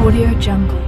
Audio Jungle.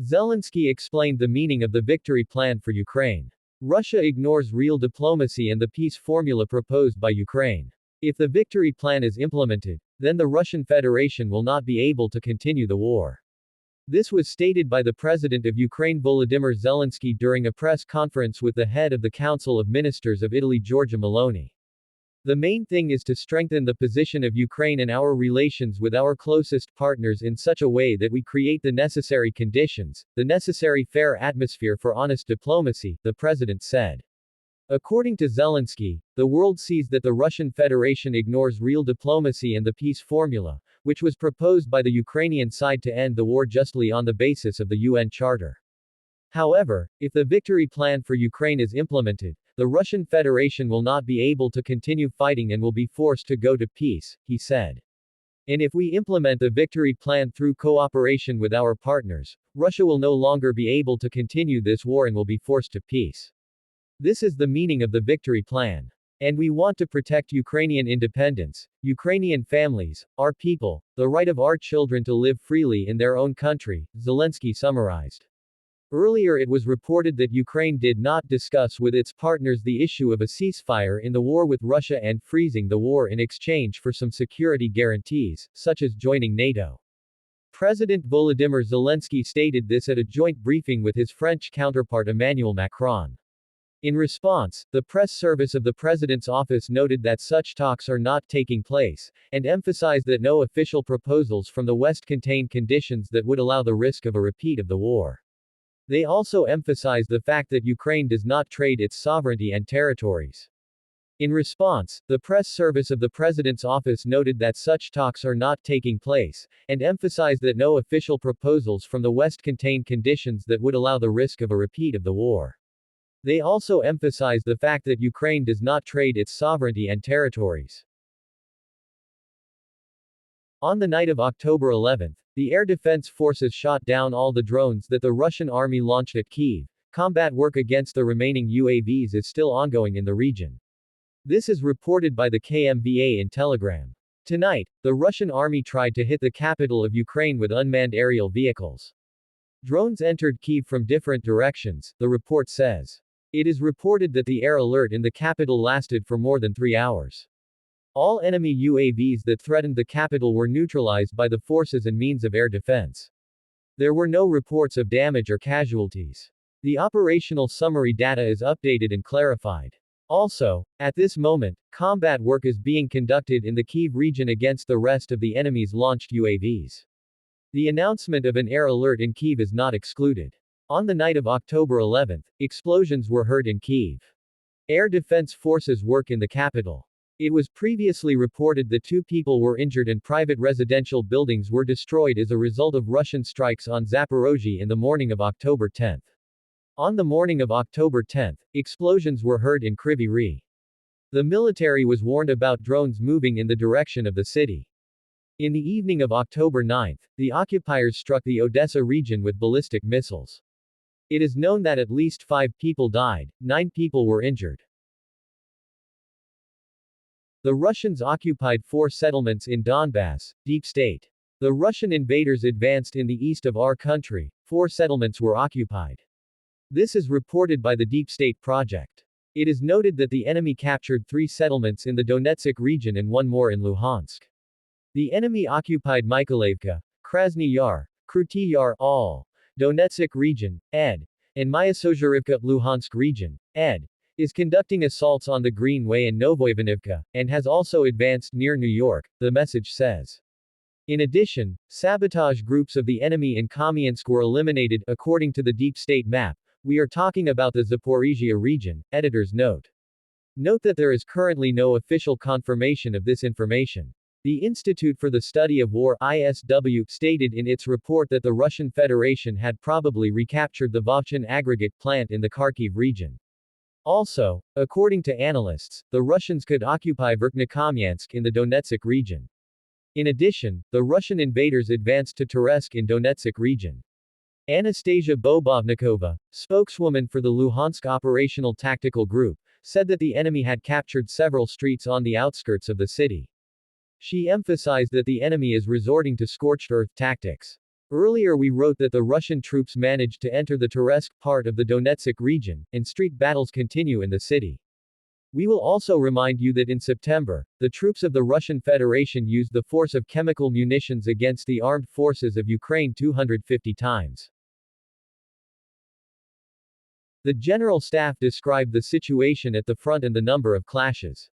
Zelensky explained the meaning of the victory plan for Ukraine. Russia ignores real diplomacy and the peace formula proposed by Ukraine. If the victory plan is implemented, then the Russian Federation will not be able to continue the war. This was stated by the President of Ukraine Volodymyr Zelensky during a press conference with the head of the Council of Ministers of Italy Giorgia Meloni. The main thing is to strengthen the position of Ukraine and our relations with our closest partners in such a way that we create the necessary conditions, the necessary fair atmosphere for honest diplomacy, the president said. According to Zelensky, the world sees that the Russian Federation ignores real diplomacy and the peace formula, which was proposed by the Ukrainian side to end the war justly on the basis of the UN Charter. However, if the victory plan for Ukraine is implemented, the Russian Federation will not be able to continue fighting and will be forced to go to peace, he said. And if we implement the victory plan through cooperation with our partners, Russia will no longer be able to continue this war and will be forced to peace. This is the meaning of the victory plan. And we want to protect Ukrainian independence, Ukrainian families, our people, the right of our children to live freely in their own country, Zelensky summarized. Earlier it was reported that Ukraine did not discuss with its partners the issue of a ceasefire in the war with Russia and freezing the war in exchange for some security guarantees, such as joining NATO. President Volodymyr Zelensky stated this at a joint briefing with his French counterpart Emmanuel Macron. In response, the press service of the president's office noted that such talks are not taking place, and emphasized that no official proposals from the West contain conditions that would allow the risk of a repeat of the war. They also emphasized the fact that Ukraine does not trade its sovereignty and territories. In response, the press service of the president's office noted that such talks are not taking place, and emphasized that no official proposals from the West contain conditions that would allow the risk of a repeat of the war. They also emphasized the fact that Ukraine does not trade its sovereignty and territories. On the night of October 11, the Air Defense Forces shot down all the drones that the Russian army launched at Kyiv. Combat work against the remaining UAVs is still ongoing in the region. This is reported by the KMVA in Telegram. Tonight, the Russian army tried to hit the capital of Ukraine with unmanned aerial vehicles. Drones entered Kyiv from different directions, the report says. It is reported that the air alert in the capital lasted for more than 3 hours. All enemy UAVs that threatened the capital were neutralized by the forces and means of air defense. There were no reports of damage or casualties. The operational summary data is updated and clarified. Also, at this moment, combat work is being conducted in the Kyiv region against the rest of the enemy's launched UAVs. The announcement of an air alert in Kyiv is not excluded. On the night of October 11, explosions were heard in Kyiv. Air Defense Forces work in the capital. It was previously reported that 2 people were injured and private residential buildings were destroyed as a result of Russian strikes on Zaporozhye in the morning of October 10. On the morning of October 10, explosions were heard in Kryvyi Rih. The military was warned about drones moving in the direction of the city. In the evening of October 9, the occupiers struck the Odessa region with ballistic missiles. It is known that at least 5 people died, 9 people were injured. The Russians occupied 4 settlements in Donbass, Deep State. The Russian invaders advanced in the east of our country, 4 settlements were occupied. This is reported by the Deep State Project. It is noted that the enemy captured 3 settlements in the Donetsk region and 1 more in Luhansk. The enemy occupied Mykolaievka, Krasny Yar, Kruty Yar, all, Donetsk region, ed. and Myasozhirivka, Luhansk region, ed. is conducting assaults on the Greenway and Novoivanivka, and has also advanced near New York, the message says. In addition, sabotage groups of the enemy in Kamiansk were eliminated, according to the Deep State map. We are talking about the Zaporizhia region, editor's note. Note that there is currently no official confirmation of this information. The Institute for the Study of War (ISW) stated in its report that the Russian Federation had probably recaptured the Vovchan aggregate plant in the Kharkiv region. Also, according to analysts, the Russians could occupy Verkhnekamiansk in the Donetsk region. In addition, the Russian invaders advanced to Terezk in Donetsk region. Anastasia Bobovnikova, spokeswoman for the Luhansk Operational Tactical Group, said that the enemy had captured several streets on the outskirts of the city. She emphasized that the enemy is resorting to scorched earth tactics. Earlier we wrote that the Russian troops managed to enter the Toretsk part of the Donetsk region, and street battles continue in the city. We will also remind you that in September, the troops of the Russian Federation used the force of chemical munitions against the armed forces of Ukraine 250 times. The General Staff described the situation at the front and the number of clashes.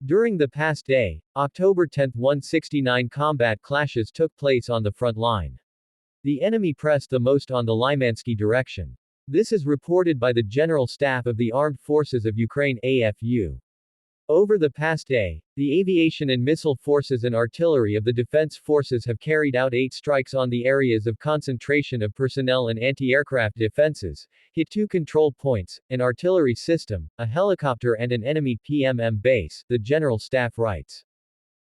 During the past day, October 10, 169 combat clashes took place on the front line. The enemy pressed the most on the Lymansky direction. This is reported by the General Staff of the Armed Forces of Ukraine AFU. Over the past day, the aviation and missile forces and artillery of the defense forces have carried out 8 strikes on the areas of concentration of personnel and anti-aircraft defenses, hit 2 control points, an artillery system, a helicopter and an enemy PMM base, the General Staff writes.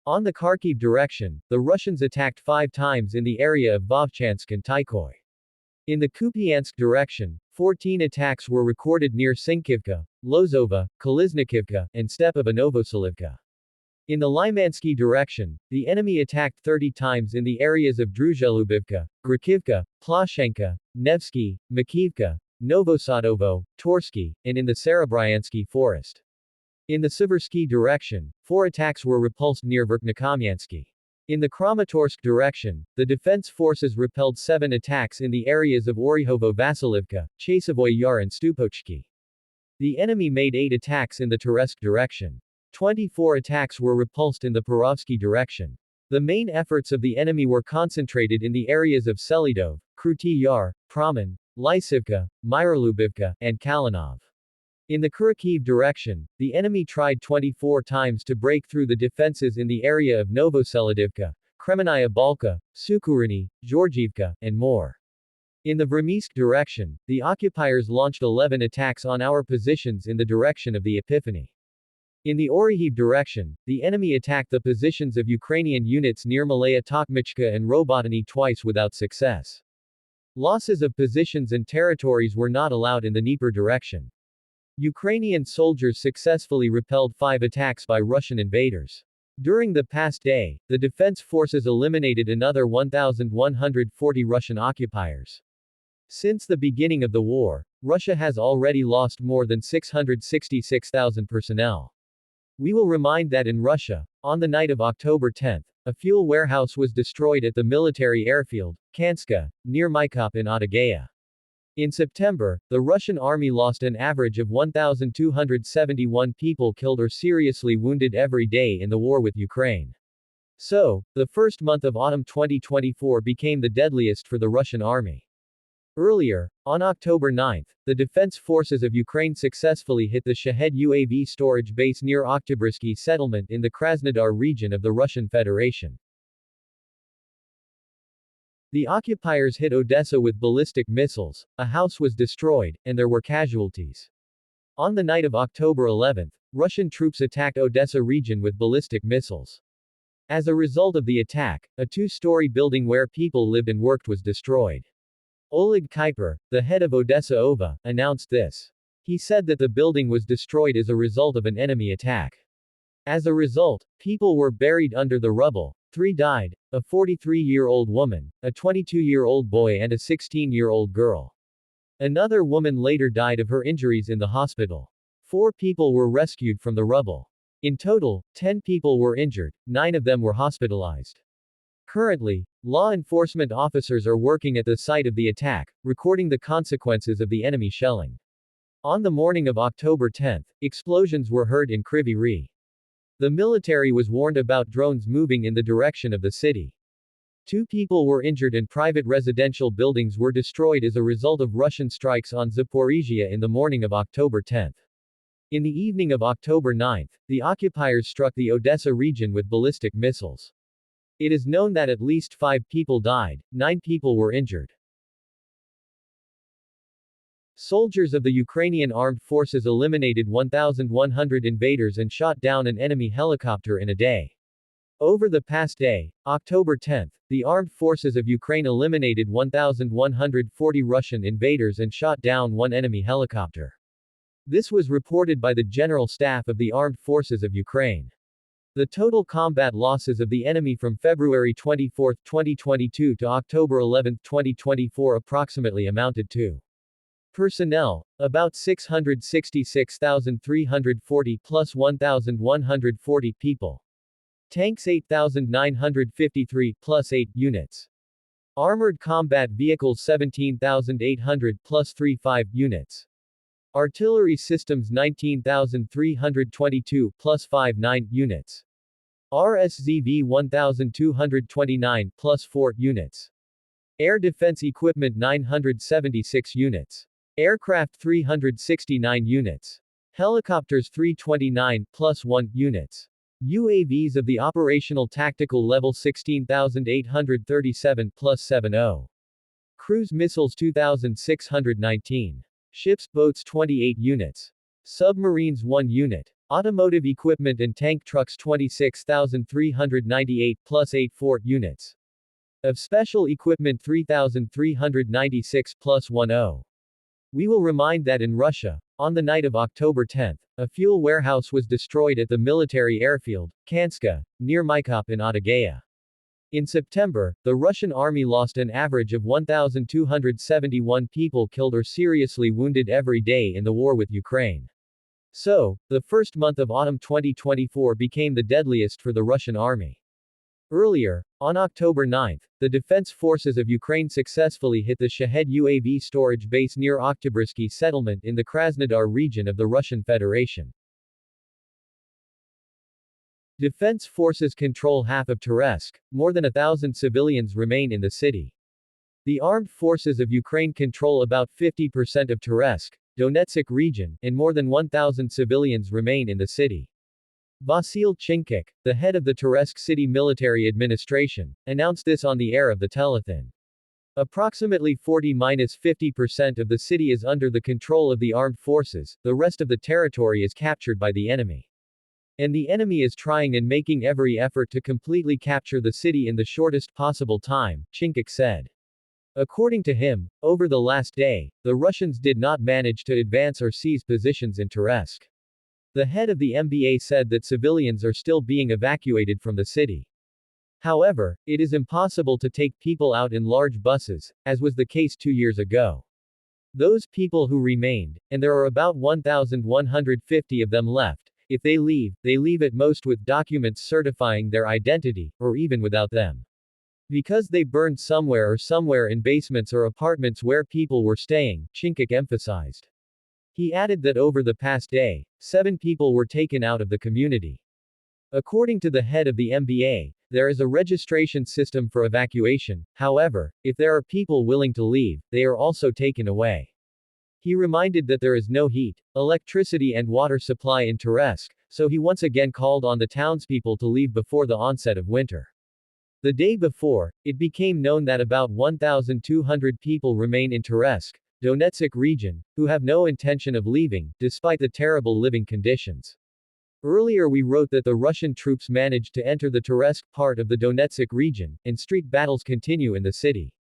On the Kharkiv direction, the Russians attacked 5 times in the area of Vovchansk and Tykoy. In the Kupiansk direction, 14 attacks were recorded near Sinkivka, Lozova, Koliznikivka, and Stepava Novoselivka. In the Lymansky direction, the enemy attacked 30 times in the areas of Druzhelubivka, Grakivka, Plashenka, Nevsky, Makivka, Novosadovo, Torsky, and in the Serebryansky forest. In the Siversky direction, 4 attacks were repulsed near Verkhnekamiansky. In the Kramatorsk direction, the defense forces repelled 7 attacks in the areas of Oryhovo-Vasilivka, Chasavoy Yar and Stupochki. The enemy made 8 attacks in the Toretsk direction. 24 attacks were repulsed in the Perovsky direction. The main efforts of the enemy were concentrated in the areas of Selidov, Kruty Yar, Pramen, Lysivka, Myrolubivka, and Kalinov. In the Kharkiv direction, the enemy tried 24 times to break through the defenses in the area of Novoselidivka, Kremenaya Balka, Sukurini, Georgievka, and more. In the Vremysk direction, the occupiers launched 11 attacks on our positions in the direction of the Epiphany. In the Oryhiv direction, the enemy attacked the positions of Ukrainian units near Malaya Tokmachka and Robotany twice without success. Losses of positions and territories were not allowed in the Dnieper direction. Ukrainian soldiers successfully repelled 5 attacks by Russian invaders. During the past day, the defense forces eliminated another 1,140 Russian occupiers. Since the beginning of the war, Russia has already lost more than 666,000 personnel. We will remind that in Russia, on the night of October 10, a fuel warehouse was destroyed at the military airfield, Kanska, near Mykop in Adygea. In September, the Russian army lost an average of 1,271 people killed or seriously wounded every day in the war with Ukraine. So, the first month of autumn 2024 became the deadliest for the Russian army. Earlier, on October 9, the defense forces of Ukraine successfully hit the Shahed UAV storage base near Oktябrysky settlement in the Krasnodar region of the Russian Federation. The occupiers hit Odessa with ballistic missiles, a house was destroyed, and there were casualties. On the night of October 11, Russian troops attacked Odessa region with ballistic missiles. As a result of the attack, a 2-story building where people lived and worked was destroyed. Oleg Kuiper, the head of Odessa OVA, announced this. He said that the building was destroyed as a result of an enemy attack. As a result, people were buried under the rubble. 3 died, a 43-year-old woman, a 22-year-old boy and a 16-year-old girl. Another woman later died of her injuries in the hospital. 4 people were rescued from the rubble. In total, 10 people were injured, 9 of them were hospitalized. Currently, law enforcement officers are working at the site of the attack, recording the consequences of the enemy shelling. On the morning of October 10, explosions were heard in Kryvyi Rih. The military was warned about drones moving in the direction of the city. 2 people were injured and private residential buildings were destroyed as a result of Russian strikes on Zaporizhia in the morning of October 10. In the evening of October 9, the occupiers struck the Odessa region with ballistic missiles. It is known that at least 5 people died, 9 people were injured. Soldiers of the Ukrainian armed forces eliminated 1,100 invaders and shot down an enemy helicopter in a day. Over the past day, October 10, the armed forces of Ukraine eliminated 1,140 Russian invaders and shot down one enemy helicopter. This was reported by the General Staff of the Armed Forces of Ukraine. The total combat losses of the enemy from February 24, 2022 to October 11, 2024 approximately amounted to: personnel, about 666,340 plus 1,140 people. Tanks 8,953 plus 8 units. Armored combat vehicles 17,800 plus 35 units. Artillery systems 19,322 plus 59 units. RSZV 1,229 plus 4 units. Air defense equipment 976 units. Aircraft 369 units. Helicopters 329 plus 1 units. UAVs of the operational tactical level 16,837 plus 70. Cruise missiles 2,619. Ships, boats 28 units. Submarines 1 unit. Automotive equipment and tank trucks 26,398 plus 84 units. Of special equipment 3,396 plus 10. We will remind that in Russia, on the night of October 10, a fuel warehouse was destroyed at the military airfield, Kanska, near Mykop in Adygea. In September, the Russian army lost an average of 1,271 people killed or seriously wounded every day in the war with Ukraine. So, the first month of autumn 2024 became the deadliest for the Russian army. Earlier, on October 9, the defense forces of Ukraine successfully hit the Shahed UAV storage base near Oktyabrski settlement in the Krasnodar region of the Russian Federation. Defense forces control half of Toretsk, more than 1,000 civilians remain in the city. The armed forces of Ukraine control about 50% of Toretsk, Donetsk region, and more than 1,000 civilians remain in the city. Vasyl Chinkik, the head of the Toretsk City Military Administration, announced this on the air of the telethon. Approximately 40–50% of the city is under the control of the armed forces, the rest of the territory is captured by the enemy. And the enemy is trying and making every effort to completely capture the city in the shortest possible time, Chinkik said. According to him, over the last day, the Russians did not manage to advance or seize positions in Toretsk. The head of the MBA said that civilians are still being evacuated from the city. However, it is impossible to take people out in large buses, as was the case 2 years ago. Those people who remained, and there are about 1,150 of them left, if they leave at most with documents certifying their identity, or even without them. Because they burned somewhere in basements or apartments where people were staying, Chinkik emphasized. He added that over the past day, 7 people were taken out of the community. According to the head of the MBA, there is a registration system for evacuation, however, if there are people willing to leave, they are also taken away. He reminded that there is no heat, electricity and water supply in Toretsk, so he once again called on the townspeople to leave before the onset of winter. The day before, it became known that about 1,200 people remain in Toretsk, Donetsk region, who have no intention of leaving, despite the terrible living conditions. Earlier we wrote that the Russian troops managed to enter the Toretsk part of the Donetsk region, and street battles continue in the city.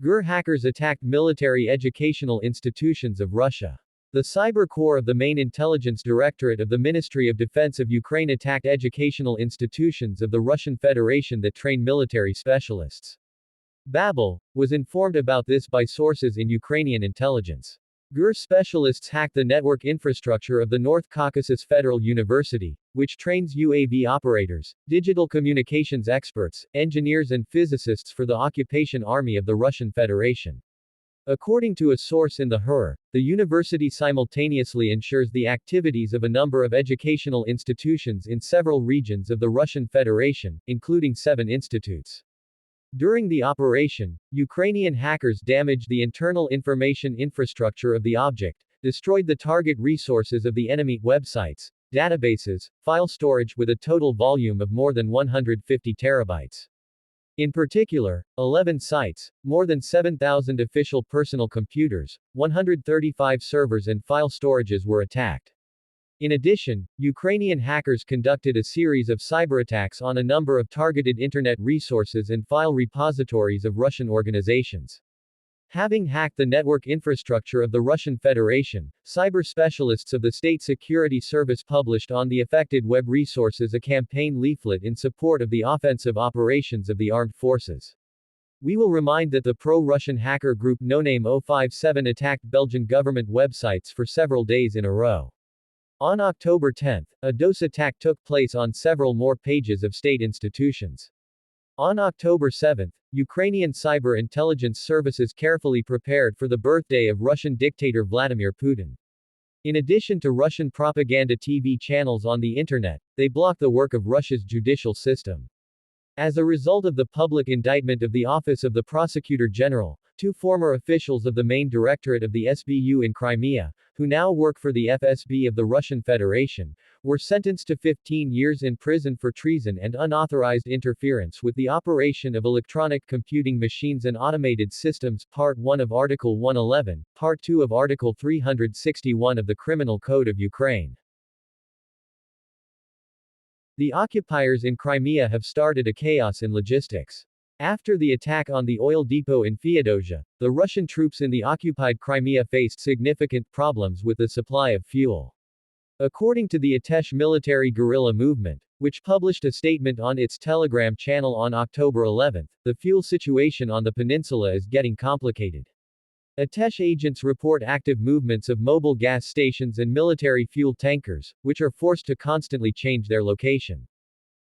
GRU hackers attacked military educational institutions of Russia. The Cyber Corps of the main intelligence directorate of the Ministry of Defense of Ukraine attacked educational institutions of the Russian Federation that train military specialists. Babel was informed about this by sources in Ukrainian intelligence. GRU specialists hacked the network infrastructure of the North Caucasus Federal University, which trains UAV operators, digital communications experts, engineers and physicists for the occupation army of the Russian Federation. According to a source in the HUR, the university simultaneously ensures the activities of a number of educational institutions in several regions of the Russian Federation, including 7 institutes. During the operation, Ukrainian hackers damaged the internal information infrastructure of the object, destroyed the target resources of the enemy, websites, databases, file storage with a total volume of more than 150 terabytes. In particular, 11 sites, more than 7,000 official personal computers, 135 servers and file storages were attacked. In addition, Ukrainian hackers conducted a series of cyberattacks on a number of targeted internet resources and file repositories of Russian organizations. Having hacked the network infrastructure of the Russian Federation, cyber specialists of the State Security Service published on the affected web resources a campaign leaflet in support of the offensive operations of the armed forces. We will remind that the pro-Russian hacker group NoName 057 attacked Belgian government websites for several days in a row. On October 10, a DOS attack took place on several more pages of state institutions. On October 7, Ukrainian cyber intelligence services carefully prepared for the birthday of Russian dictator Vladimir Putin. In addition to Russian propaganda TV channels on the internet, they blocked the work of Russia's judicial system. As a result of the public indictment of the Office of the Prosecutor General, two former officials of the main directorate of the SBU in Crimea, who now work for the FSB of the Russian Federation, were sentenced to 15 years in prison for treason and unauthorized interference with the operation of electronic computing machines and automated systems, Part 1 of Article 111, Part 2 of Article 361 of the Criminal Code of Ukraine. The occupiers in Crimea have started a chaos in logistics. After the attack on the oil depot in Feodosia, the Russian troops in the occupied Crimea faced significant problems with the supply of fuel. According to the Atesh military guerrilla movement, which published a statement on its Telegram channel on October 11, the fuel situation on the peninsula is getting complicated. Atesh agents report active movements of mobile gas stations and military fuel tankers, which are forced to constantly change their location.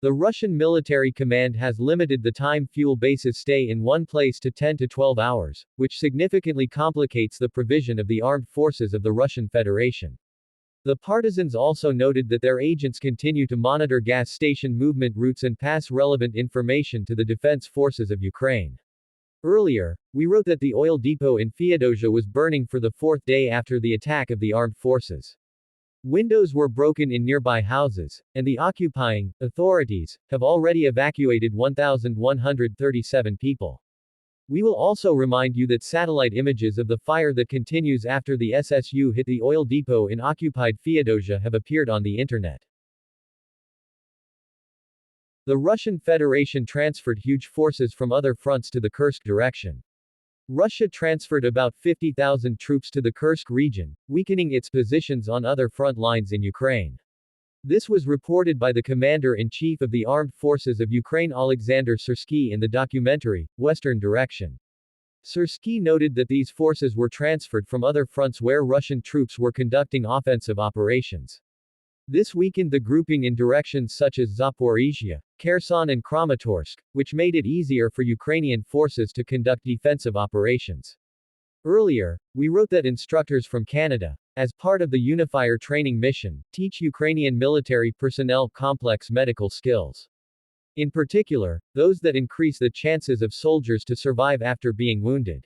The Russian military command has limited the time fuel bases stay in one place to 10 to 12 hours, which significantly complicates the provision of the armed forces of the Russian Federation. The partisans also noted that their agents continue to monitor gas station movement routes and pass relevant information to the defense forces of Ukraine. Earlier, we wrote that the oil depot in Feodosia was burning for the fourth day after the attack of the armed forces. Windows were broken in nearby houses, and the occupying authorities have already evacuated 1,137 people. We will also remind you that satellite images of the fire that continues after the SSU hit the oil depot in occupied Feodosia have appeared on the internet. The Russian Federation transferred huge forces from other fronts to the Kursk direction. Russia transferred about 50,000 troops to the Kursk region, weakening its positions on other front lines in Ukraine. This was reported by the Commander-in-Chief of the Armed Forces of Ukraine Alexander Syrsky in the documentary, Western Direction. Syrsky noted that these forces were transferred from other fronts where Russian troops were conducting offensive operations. This weakened the grouping in directions such as Zaporizhia, Kherson and Kramatorsk, which made it easier for Ukrainian forces to conduct defensive operations. Earlier, we wrote that instructors from Canada, as part of the Unifier training mission, teach Ukrainian military personnel complex medical skills. In particular, those that increase the chances of soldiers to survive after being wounded.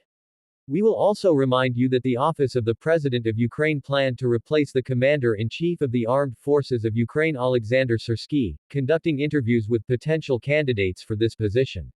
We will also remind you that the Office of the President of Ukraine planned to replace the Commander-in-Chief of the Armed Forces of Ukraine Alexander Syrsky, conducting interviews with potential candidates for this position.